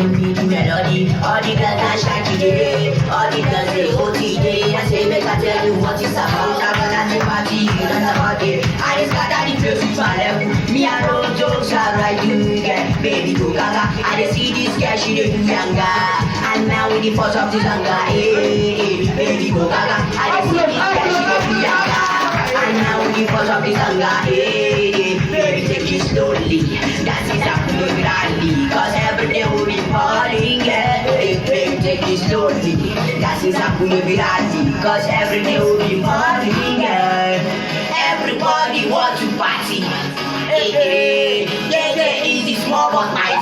give me the melody. All the girls dance like today. All the girls say OTJ. I say make I tell you what it's about. I'm gonna say party, you don't know about it. I just got that the place with my level. Me I know jokes I write you, yeah. Baby go gaga. I just see this girl, she dey do younger. And now with the force of the zanga, baby go gaga. I just see this girl, she dey do younger. And now with the force of the zanga, baby take it slowly. That's exactly what I need. Cause every day we'll be partying, yeah. Baby take it slowly. That's exactly what I need. Cause every day we'll be partying, yeah. Everybody want to party. Yeah, easy, small but mighty.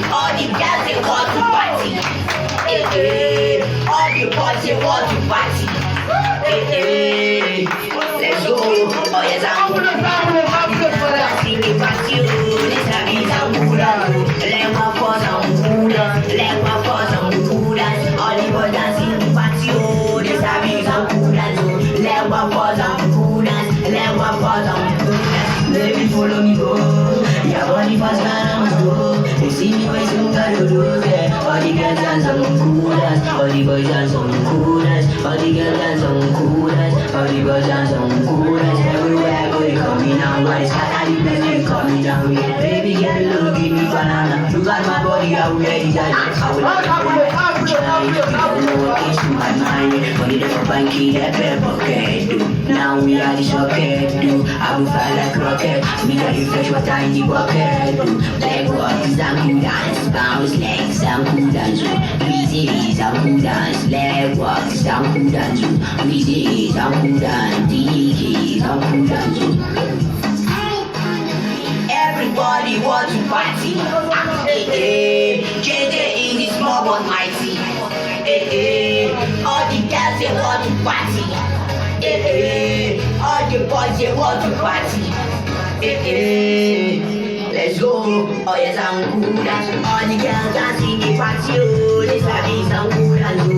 All the girls they want to party. All the boys they want to party. Let's go. Oh yes, I'm gonna sing it party. This a beat I'm good. Let my force I'm good. Let my force I'm good. All the boys dancing the party. This a beat I'm good. Let my force I'm good. Let my force I'm good. Baby follow me go. Your body fast and I'm go. You see me by some kind of do. All the girls dance on coolers. All the boys dance on coolers. All the girls dance on coolers. All the boys dance on coolers. Everywhere I go they call me now. Why is that the best they call me down? Baby get low, give me banana. Look at my body, I will let it die. I will let it die. You don't know it's to my mind. But it never banky, that bad bucket. Now we are the socket. I will fly like rocket. Me got you fresh water in the bucket. Leg walks and cool dance. Bounce legs and cool dance. Easy and cool dance. Leg walks and cool dance. Easy and cool dance. DKs and cool dance. Everybody want to party. JJ in the small but mighty. All the girls they want to party. All the boys they want to party. Let's go. Oh yes, I'm cool. All the girls dancing the party. Oh, this a be some cool and